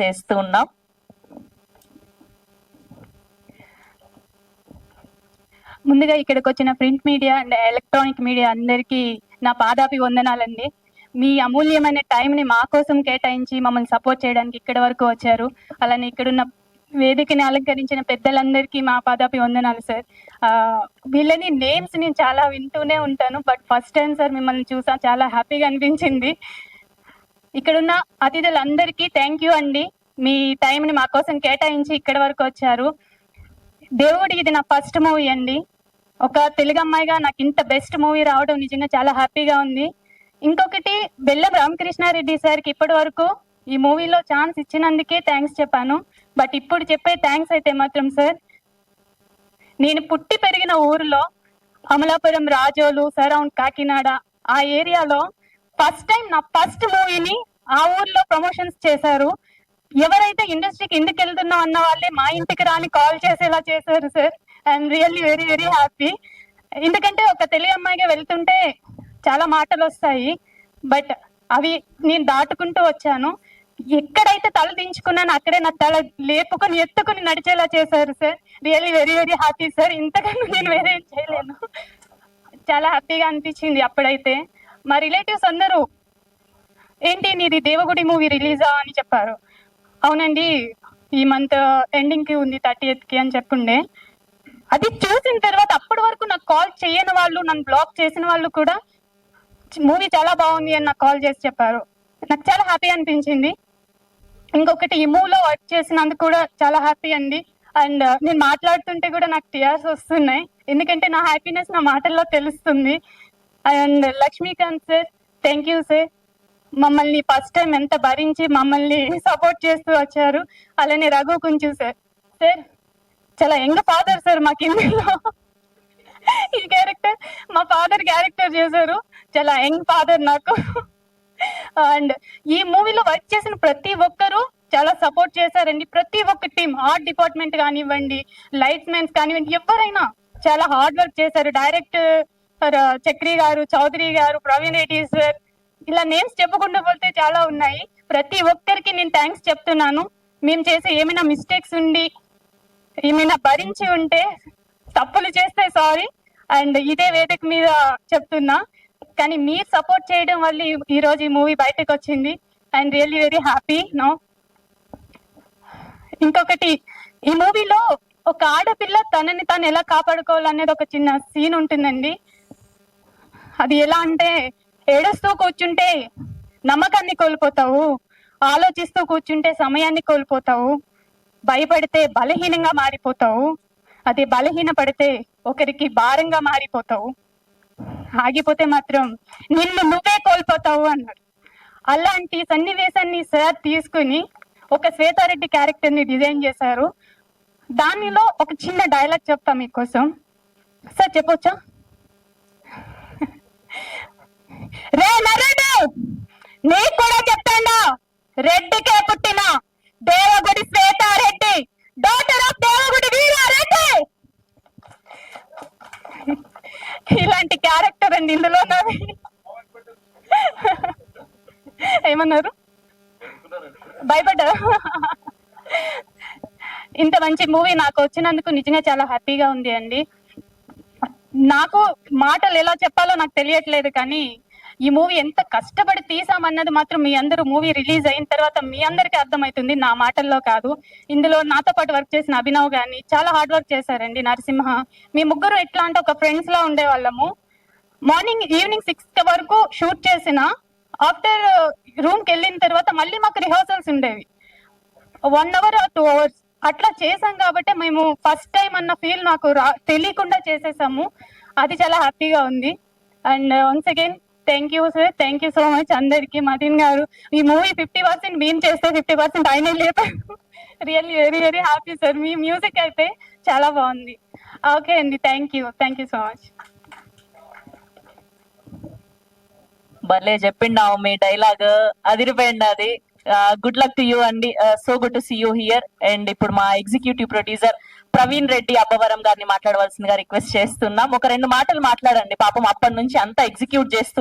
Request చేస్తూ ఉన్నాం. ముందుగా ఇక్కడికి వచ్చిన print media and electronic media అందరికీ నా పాదాపి వందనాలండి. మీ అమూల్యమైన టైంని మా కోసం కేటాయించి మమ్మల్ని సపోర్ట్ చేయడానికి ఇక్కడి వరకు వచ్చారు. అలానే ఇక్కడున్న వేదికని అలంకరించిన పెద్దలందరికీ మా పాదాపి వందనాలు సార్. వీళ్ళని నేమ్స్ నేను చాలా వింటూనే ఉంటాను, బట్ ఫస్ట్ టైం సార్ మిమ్మల్ని చూసా, చాలా హ్యాపీగా అనిపించింది. ఇక్కడున్న అతిథులందరికీ థ్యాంక్ యూ అండి. మీ టైంని మా కోసం కేటాయించి ఇక్కడి వరకు వచ్చారు. దేవుడి ఇది నా ఫస్ట్ మూవీ అండి. ఒక తెలుగు అమ్మాయిగా నాకు ఇంత బెస్ట్ మూవీ రావడం నిజంగా చాలా హ్యాపీగా ఉంది. ఇంకొకటి, బెల్లం రామకృష్ణారెడ్డి సార్కి ఇప్పటి వరకు ఈ మూవీలో ఛాన్స్ ఇచ్చినందుకే థ్యాంక్స్ చెప్పాను, బట్ ఇప్పుడు చెప్పే థ్యాంక్స్ అయితే మాత్రం సార్, నేను పుట్టి పెరిగిన ఊరిలో అమలాపురం, రాజోలు, సరౌండ్ కాకినాడ ఆ ఏరియాలో ఫస్ట్ టైం నా ఫస్ట్ మూవీని ఆ ఊర్లో ప్రమోషన్స్ చేశారు. ఎవరైతే ఇండస్ట్రీకి ఎందుకు వెళ్తున్నాం అన్న వాళ్ళే మా ఇంటికి రాని కాల్ చేసేలా చేశారు sir. I'm really very very happy. ఎందుకంటే ఒక తెలుగు అమ్మాయిగా వెళ్తుంటే చాలా మాటలు వస్తాయి, బట్ అవి నేను దాటుకుంటూ వచ్చాను. ఎక్కడైతే తల దించుకున్నాను అక్కడే నా తల లేపుకొని ఎత్తుకుని నడిచేలా చేశారు sir. Really very very happy sir. ఇంతకన్నా నేను వేరే ఏం చేయలేను. చాలా హ్యాపీగా అనిపించింది అప్పుడైతే. మా రిలేటివ్స్ అందరూ, ఏంటి నీది దేవగుడి మూవీ రిలీజా అని చెప్పారు. అవునండి, ఈ మంత్ ఎండింగ్ కి ఉంది, 30th కి అని చెప్పుండే. అది చూసిన తర్వాత అప్పటి వరకు నాకు కాల్ చేయని వాళ్ళు, నన్ను బ్లాక్ చేసిన వాళ్ళు కూడా మూవీ చాలా బాగుంది అని నాకు కాల్ చేసి చెప్పారు. నాకు చాలా హ్యాపీ అనిపించింది. ఇంకొకటి, ఈ మూవీలో వర్క్ చేసినందుకు కూడా చాలా హ్యాపీ అండి. అండ్ నేను మాట్లాడుతుంటే కూడా నాకు టీఆర్స్ వస్తున్నాయి, ఎందుకంటే నా హ్యాపీనెస్ నా మాటల్లో తెలుస్తుంది. And Laxmikant sir, thank you sir. మమ్మల్ని ఫస్ట్ టైం ఎంత భరించి మమ్మల్ని సపోర్ట్ చేస్తూ వచ్చారు. అలానే రఘు కుంచు సార్, సార్ చాలా యంగ్ ఫాదర్ సార్ మాకు ఇందులో. ఈ క్యారెక్టర్ మా ఫాదర్ క్యారెక్టర్ చేశారు, చాలా యంగ్ ఫాదర్ నాకు. అండ్ ఈ మూవీలో వర్క్ చేసిన ప్రతి ఒక్కరూ చాలా సపోర్ట్ చేశారండి. ప్రతి ఒక్క టీం, ఆర్ట్ డిపార్ట్మెంట్ కానివ్వండి, లైట్స్ మెన్స్ కానివ్వండి, ఎవరైనా చాలా హార్డ్ వర్క్ చేశారు. డైరెక్టర్ చక్రి గారు, చౌదరి గారు, ప్రవీణ్ రెడ్డి సార్, ఇలా నేమ్స్ చెప్పుకుంటూ పోతే చాలా ఉన్నాయి. ప్రతి ఒక్కరికి నేను థ్యాంక్స్ చెప్తున్నాను. మేము చేసే ఏమైనా మిస్టేక్స్ ఉండి ఏమైనా భరించి ఉంటే, తప్పులు చేస్తే సారీ. అండ్ ఇదే వేదిక మీద చెప్తున్నా, కానీ మీరు సపోర్ట్ చేయడం వల్ల ఈ రోజు ఈ మూవీ బయటకు వచ్చింది. And really very happy no. ఇంకొకటి, ఈ మూవీలో ఒక ఆడపిల్ల తనని తాను ఎలా కాపాడుకోవాలనేది ఒక చిన్న సీన్ ఉంటుందండి. అది ఎలా అంటే, ఏడుస్తూ కూర్చుంటే నమ్మకాన్ని కోల్పోతావు, ఆలోచిస్తూ కూర్చుంటే సమయాన్ని కోల్పోతావు, భయపడితే బలహీనంగా మారిపోతావు, అదే బలహీన పడితే ఒకరికి భారంగా మారిపోతావు, ఆగిపోతే మాత్రం నిన్ను నువ్వే కోల్పోతావు అన్నాడు. అలాంటి సన్నివేశాన్ని సార్ తీసుకుని ఒక శ్వేతారెడ్డి క్యారెక్టర్ ని డిజైన్ చేశారు. దానిలో ఒక చిన్న డైలాగ్ చెప్తా మీకోసం. సార్ చెప్పొచ్చా? రే నరేడు, నీకు కూడా చెప్తాండా, రెడ్డికే పుట్టిన దేవగుడి శ్వేతారెడ్డి, డాటర్ ఆఫ్ దేవగుడి వీరారెడ్డి. ఇలాంటి క్యారెక్టర్ అండి ఇందులో నాది. ఏమన్నారు? భయపడ్డారు. ఇంత మంచి మూవీ నాకు వచ్చినందుకు నిజంగా చాలా హ్యాపీగా ఉంది అండి. నాకు మాటలు ఎలా చెప్పాలో నాకు తెలియట్లేదు, కానీ ఈ మూవీ ఎంత కష్టపడి తీసామన్నది మాత్రం మీ అందరూ మూవీ రిలీజ్ అయిన తర్వాత మీ అందరికీ అర్థమవుతుంది, నా మాటల్లో కాదు. ఇందులో నాతో పాటు వర్క్ చేసిన అభినవ్ గాని చాలా హార్డ్ వర్క్ చేశారండి. నరసింహ, మీ ముగ్గురు ఎట్లా అంటే ఒక ఫ్రెండ్స్ లా ఉండేవాళ్ళము. ఈవినింగ్ 6 వరకు షూట్ చేసిన, ఆఫ్టర్ రూమ్కి వెళ్ళిన తర్వాత మళ్ళీ మాకు రిహార్సల్స్ ఉండేవి, 1 hour or 2 hours అట్లా చేసాం. కాబట్టి మేము ఫస్ట్ టైం అన్న ఫీల్ నాకు తెలియకుండా చేసేసాము. అది చాలా హ్యాపీగా ఉంది. And once again thank you sir, thank you so much అందరికి. మదీన్ గారు, ఈ మూవీ 50% మేము చేస్తే 50% ఆయనే లేపారు. Really very very happy sir. మీ మ్యూజిక్ అయితే చాలా బాగుంది. ఓకే అండి, థ్యాంక్ యూ సో మచ్. భలే చెప్పిండావు, మీ డైలాగ్ అదిరిపోయింది అది. గుడ్ లక్ టు యూ అండి. So good to see you here. And ఇప్పుడు మా ఎగ్జిక్యూటివ్ ప్రొడ్యూసర్ ప్రవీణ్ రెడ్డి అబ్బవరం గారిని మాట్లాడవలసిందిగా రిక్వెస్ట్ చేస్తున్నాం. ఒక 2 మాటలు మాట్లాడండి. పాపం అప్పటి నుంచి అంతా ఎగ్జిక్యూట్ చేస్తూ